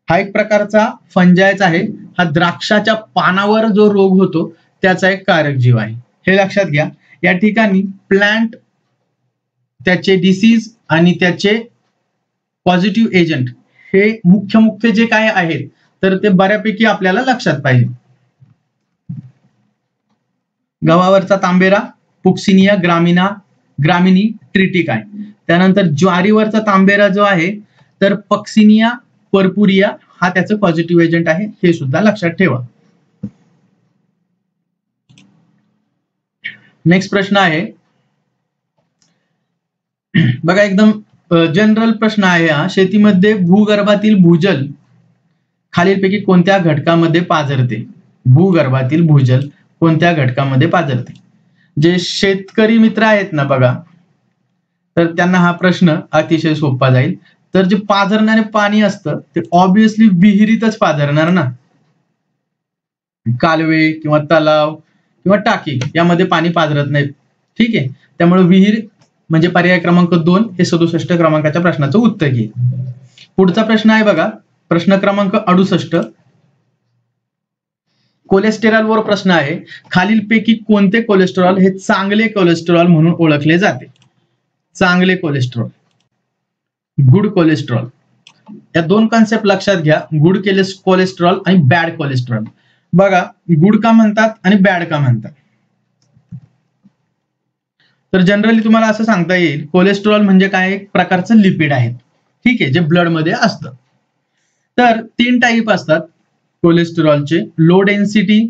Speaker 1: हा एक प्रकारचा फंजायच आहे, हा द्राक्षाच्या पानावर जो रोग होतो त्याचा एक कारक जीव आहे. हे लक्षात घ्या. या ठिकाणी प्लांट, त्याचे डिसीज आणि त्याचे पॉझिटिव्ह एजंट हे मुख्य जे काय आहेत तर ते बऱ्यापैकी आपल्याला लक्षात पाहिजे. गव्हावरचा तांबेरा, पुक्सिनिया ग्रामिनी ट्रिटिकाय. त्यानंतर ज्वारीवरचा तांबेरा जो आहे तर पक्सिनिया पर्पुरिया हा त्याचं पॉझिटिव्ह एजंट आहे, हे सुद्धा लक्षात ठेवा. नेक्स्ट प्रश्न आहे बघा, एकदम जनरल प्रश्न आहे हा. शेतीमध्ये भूगर्भातील भूजल खालीलपैकी कोणत्या घटकामध्ये पाझरते? भूगर्भातील भूजल कोणत्या घटकामध्ये पाझरते? जे शेतकरी मित्र आहेत ना बघा, तर त्यांना हा प्रश्न अतिशय सोपा जाईल. तर जे पाझरणारे पाणी असतं ते ऑब्विसली विहिरीतच पाझरणार ना, कालवे किंवा तलाव किंवा टाकी यामध्ये पाणी पाझरत नाही. ठीक आहे, त्यामुळे विहीर म्हणजे पर्याय क्रमांक 2 हे 67 क्रमांकाच्या प्रश्नाचं उत्तर घेईल. पुढचा प्रश्न आहे बघा, प्रश्न क्रमांक 68. कोलेस्टेरॉलवर प्रश्न आहे. खालीलपैकी कोणते कोलेस्टेरॉल हे चांगले कोलेस्टेरॉल म्हणून ओळखले जाते? चांगले कोलेस्टेरॉल. Good cholesterol. या दोन कॉन्सेप्ट लक्षात घ्या, गुड कोलेस्ट्रॉल आणि बॅड कोलेस्ट्रॉल. बघा गुड का म्हणतात आणि बॅड का म्हणतात. तर जनरली तुम्हाला असं सांगता येईल, कोलेस्ट्रॉल म्हणजे काय, एक प्रकारचं लिपिड आहे, ठीक आहे, जे ब्लड मध्ये असतं. तर 3 टाईप असतात कोलेस्ट्रॉलचे, लो डेन्सिटी,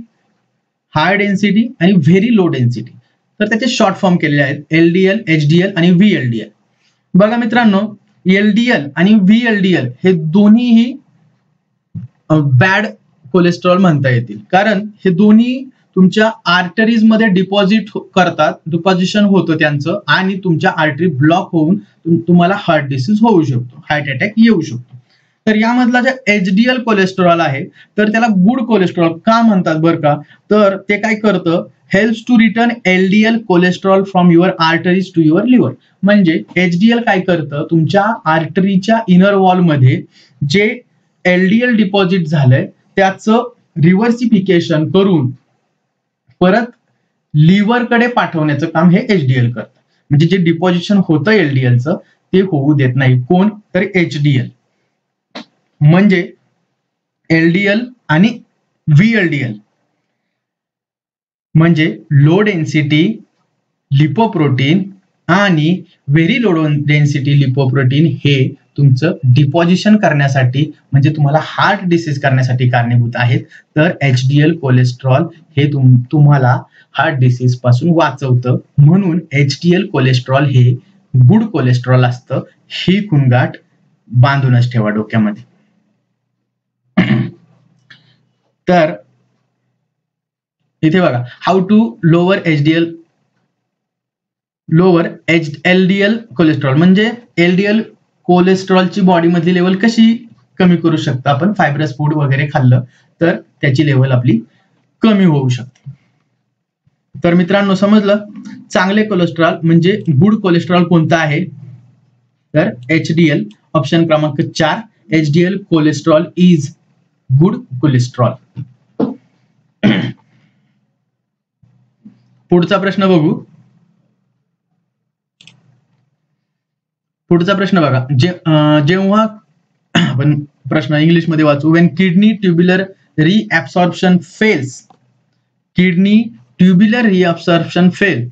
Speaker 1: हाय डेन्सिटी आणि व्हेरी लो डेन्सिटी. तर त्याचे शॉर्ट फॉर्म केलेले आहेत, LDL, HDL आणि VLDL. बघा मित्रांनो, LDL आणि VLDL हे दोन्हीही बॅड कोलेस्ट्रॉल म्हणता येतील, कारण हे दोन्ही तुमच्या आर्टरीज मध्ये डिपॉझिशन होतं त्यांचं, आणि तुमच्या आर्टरी ब्लॉक होऊन तुम्हाला हार्ट डिसीज होऊ शकतो, हार्ट अटॅक येऊ शकतो. तर यामधला जे HDL कोलेस्ट्रॉल आहे, तर त्याला गुड कोलेस्ट्रॉल का म्हणतात बरं का, तर ते काय करतं, helps to return LDL cholesterol from your arteries to your liver. म्हणजे HDL काय करतं, तुमच्या आर्टरीच्या इनर वॉल मध्ये जे LDL डिपॉझिट झालंय त्याचं रिव्हर्सिफिकेशन करून परत लिव्हरकडे पाठवण्याचं काम हे HDL करतं. म्हणजे जे डिपॉझिशन होतं LDLचं ते होऊ देत नाही. कोण, तर HDL. म्हणजे LDL आणि VLDL म्हणजे लो डेन्सिटी लिपोप्रोटीन आणि व्हेरी लो डेन्सिटी लिपोप्रोटीन हे तुमचं डिपॉझिशन करण्यासाठी, म्हणजे तुम्हाला हार्ट डिसीज करण्यासाठी कारणीभूत आहेत. तर HDL कोलेस्ट्रॉल हे तुम्हाला हार्ट डिसीज पासून वाचवतं. म्हणून HDL कोलेस्ट्रॉल हे गुड कोलेस्ट्रॉल असतं. ही खुणगाठ बांधूनच ठेवा डोक्यामध्ये. तर इथे बघा, how to lower LDL cholesterol, म्हणजे LDL कोलेस्ट्रॉलची बॉडी मधली लेवल कशी कमी करू शकतो आपण, फायब्रस फूड वगैरे खाल्लं तर त्याची लेवल आपली कमी होऊ शकते. तर मित्रांनो समजलं, चांगले कोलेस्ट्रॉल म्हणजे गुड कोलेस्ट्रॉल कोणतं आहे, तर HDL. ऑप्शन क्रमांक 4, HDL cholesterol is good cholesterol. पुढचा प्रश्न बघू. पुढचा प्रश्न बघा, जेव्हा आपण प्रश्न इंग्लिश मध्ये वाचू, when kidney tubular reabsorption fails, kidney tubular reabsorption fail,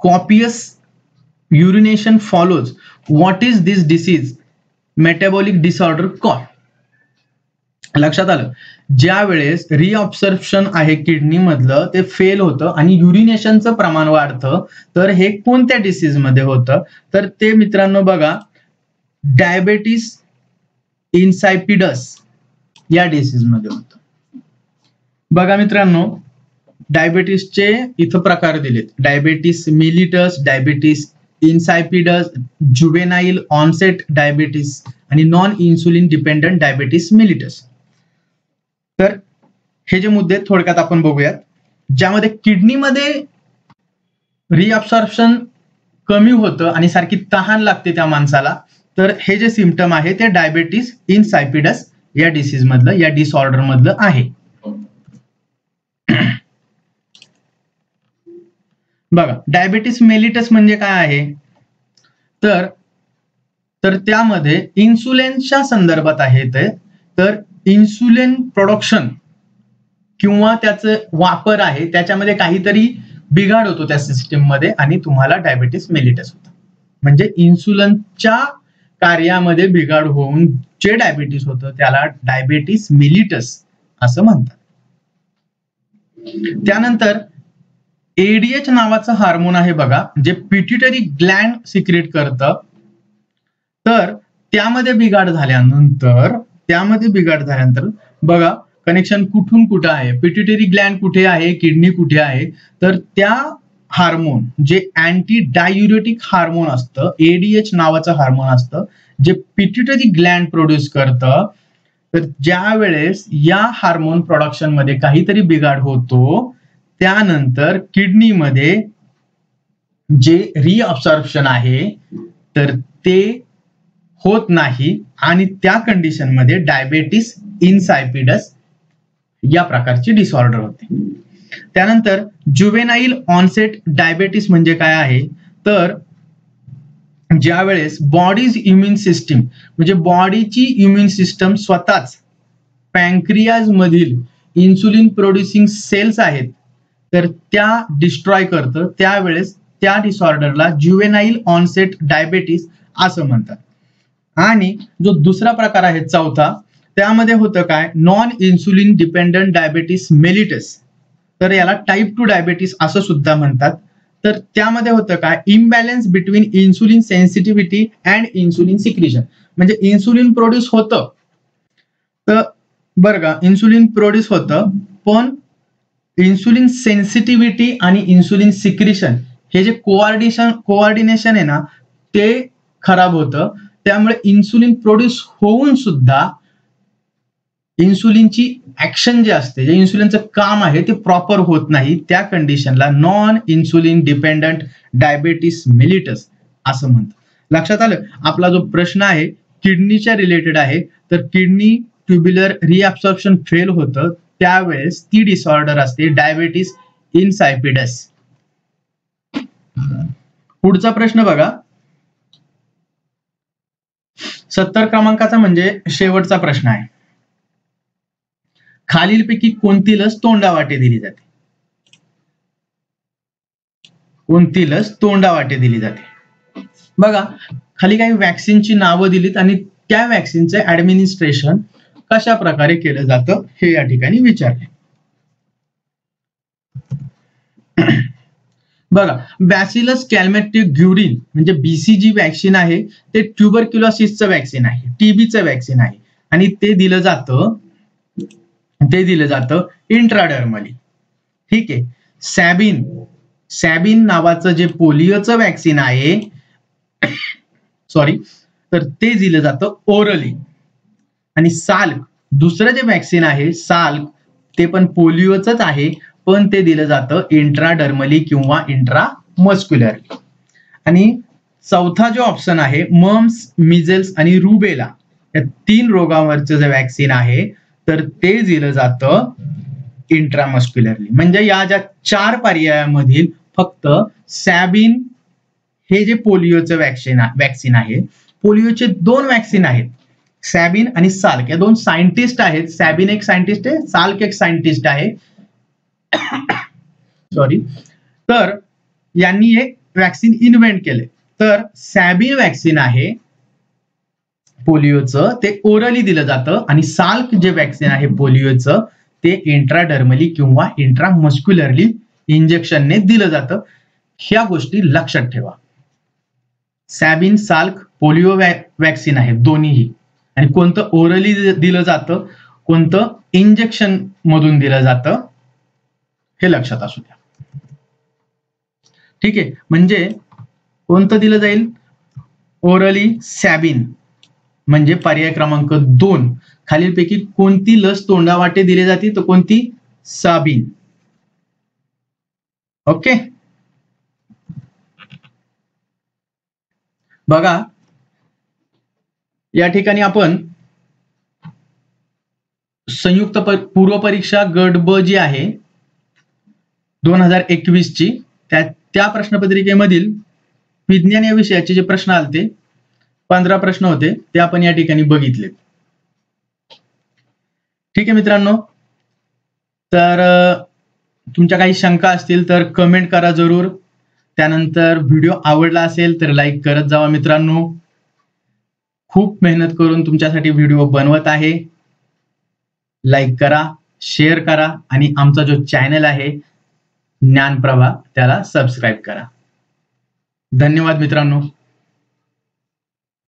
Speaker 1: copious urination follows, what is this disease, metabolic disorder called. लक्षात आलं, ज्या वेळेस रिअब्सॉर्प्शन आहे किडनी मधलं ते फेल होतं आणि युरिनेशनचं प्रमाण वाढतं, तर हे कोणत्या डिसीज मध्ये होतं, तर ते मित्रांनो बघा डायबेटिस इन्सायपिडस या डिसीज मध्ये होतं. बघा मित्रांनो, डायबेटिसचे इथं प्रकार दिलेत, diabetes mellitus, diabetes insipidus, juvenile onset diabetes आणि non insulin dependent diabetes mellitus. तर हे जे मुद्दे थोडक्यात आपण बघूयात, ज्यामध्ये किडनीमध्ये रिअब्सॉर्प्शन कमी होतं आणि सारखी तहान लागते त्या माणसाला, तर हे जे सिम्पटम आहे ते डायबेटिस इन्सायपिडस या डिसीज मधलं, या डिसऑर्डर मधलं आहे. बघा डायबेटिस मेलिटस म्हणजे काय आहे, तर त्यामध्ये इन्सुलिनच्या संदर्भात आहे ते. तर इन्सुलिन प्रोडक्शन किंवा त्याचं वापर आहे त्याच्यामध्ये काहीतरी बिघाड होतो त्या सिस्टीम मध्ये आणि तुम्हाला डायबेटिस मेलिटस होतं. म्हणजे इन्सुलिनच्या कार्यामध्ये बिघाड होऊन जे डायबेटिस होतं त्याला डायबेटिस मेलिटस असं म्हणतात. त्यानंतर ADH नावाचं हार्मोन आहे बघा, जे पिट्युटरी ग्लँड सिक्रेट करतं. तर त्यामध्ये बिघाड झाल्यानंतर बघा कनेक्शन कुठून कुठं आहे, पिट्युटरी ग्लँड कुठे आहे, किडनी कुठे आहे, तर त्या हार्मोन जे अँटी डायुरेटिक हार्मोन असतं, ADH नावाचं हार्मोन असतं जे पिट्युटरी ग्लँड प्रोड्यूस करतं. तर ज्या वेळेस या हार्मोन प्रोडक्शन मध्ये काहीतरी बिघाड होतो, त्यानंतर किडनीमध्ये जे रिअब्सॉर्प्शन आहे तर ते होत नाही आणि त्या कंडिशन मध्ये डायबेटिस इन्सायपिडस या प्रकारची डिसऑर्डर होते. त्यानंतर जुवेनाइल ऑनसेट डायबेटिस म्हणजे काय आहे, तर ज्या वेळेस बॉडीज इम्युन सिस्टीम म्हणजे बॉडीची इम्युन सिस्टम स्वतःच पॅन्क्रियाज मधील इन्सुलिन प्रोड्युसिंग सेल्स आहेत तर त्या डिस्ट्रॉय करतं, त्यावेळेस त्या डिसऑर्डरला ज्युवेनाईल ऑनसेट डायबेटीस असं म्हणतात. आणि जो दुसरा प्रकार आहे चौथा, त्यामध्ये होतं काय, non insulin dependent diabetes mellitus, तर याला टाईप 2 डायबेटीस असं सुद्धा म्हणतात. तर त्यामध्ये होतं काय, imbalance between insulin sensitivity and insulin secretion, म्हणजे इन्सुलिन प्रोड्यूस होतं तर बरं का, इन्सुलिन प्रोड्यूस होतं पण इन्सुलिन सेन्सिटिव्हिटी आणि इन्सुलिन सिक्रिशन हे जे कोऑर्डिनेशन आहे ना ते खराब होतं. त्यामुळे इन्सुलिन प्रोड्यूस होऊन सुद्धा इन्सुलिनची ऍक्शन जे असते, जे इन्सुलिनचं काम आहे ते प्रॉपर होत नाही, त्या कंडिशनला non insulin dependent diabetes mellitus असं म्हणतात. लक्षात आलं. आपला जो प्रश्न आहे किडनीच्या रिलेटेड आहे, तर किडनी ट्युब्युलर रिअब्सॉर्प्शन फेल होतं, त्यावेळेस ती डिसऑर्डर असते डायबेटीस इनसायपिडस. पुढचा प्रश्न बघा, 70 क्रमांकाचा म्हणजे शेवटचा प्रश्न आहे. खालीलपैकी कोणती लस तोंडावाटे दिली जाते? कोणती लस तोंडावाटे दिली जाते? बघा, खाली काही वॅक्सिनची नावं दिलीत आणि त्या वॅक्सिनचे ऍडमिनिस्ट्रेशन कशा प्रकारे केलं जातं हे या ठिकाणी विचारले. बघा, बॅसिलस कॅल्मेटिक-ग्युरिन म्हणजे बीसीजी वॅक्सिन आहे, ते ट्युबरक्युलोसिसचं वॅक्सिन आहे, टीबीचं वॅक्सिन आहे आणि ते दिलं जातं इंट्राडर्मली. ठीक आहे. सॅबिन नावाचं जे पोलिओचं वॅक्सिन आहे तर ते दिलं जातं ओरली. आणि साल्क दुसरं जे वॅक्सिन आहे साल्क, ते पण पोलिओचंच आहे पण ते दिलं जातं इंट्राडर्मली किंवा इंट्रामस्क्युलरली. आणि चौथा जो ऑप्शन आहे मम्स, मिझल्स आणि रुबेला या 3 रोगांवरचं जे वॅक्सिन आहे तर ते दिलं जातं इंट्रामस्क्युलरली. म्हणजे या ज्या 4 पर्यायामधील फक्त सॅबिन हे जे पोलिओचं वॅक्सिन आहे, पोलिओचे 2 वॅक्सिन आहेत, सॅबिन आणि साल्क, या 2 सायंटिस्ट आहेत. सॅबिन एक सायंटिस्ट आहे, साल्क एक सायंटिस्ट आहे. तर यांनी हे वॅक्सिन इन्व्हेंट केले. तर सॅबिन वॅक्सिन आहे पोलिओचं, ते ओरली दिलं जातं आणि साल्क जे वॅक्सिन आहे पोलिओचं ते इंट्राडर्मली किंवा इंट्रामस्क्युलरली इंजेक्शनने दिलं जातं. ह्या गोष्टी लक्षात ठेवा. सॅबिन, साल्क पोलिओ वॅक्सिन आहे दोन्हीही, आणि कोणतं ओरली दिलं जातं, कोणतं इंजेक्शन मधून दिलं जातं हे लक्षात असू द्या. ठीक आहे. म्हणजे कोणतं दिलं जाईल, ओरली सॅबिन, म्हणजे पर्याय क्रमांक 2. खालीलपैकी कोणती लस तोंडावाटे दिली जाते, तर कोणती, सॅबिन. ओके. बघा, या ठिकाणी आपण संयुक्त पूर्व परीक्षा गट ब जी आहे 2021 ची, त्या प्रश्नपत्रिकेमधील विज्ञान या विषयाचे जे प्रश्न आलते 15 प्रश्न होते ते आपण या ठिकाणी बघितले. ठीक आहे मित्रांनो, तर तुमच्या काही शंका असतील तर कमेंट करा जरूर. त्यानंतर व्हिडिओ आवडला असेल तर लाईक करत जावा मित्रांनो. खूप मेहनत करून तुमच्यासाठी व्हिडिओ बनवत आहे. लाईक करा, शेअर करा आणि आमचा जो चॅनल आहे ज्ञानप्रभा त्याला सबस्क्राईब करा. धन्यवाद मित्रांनो.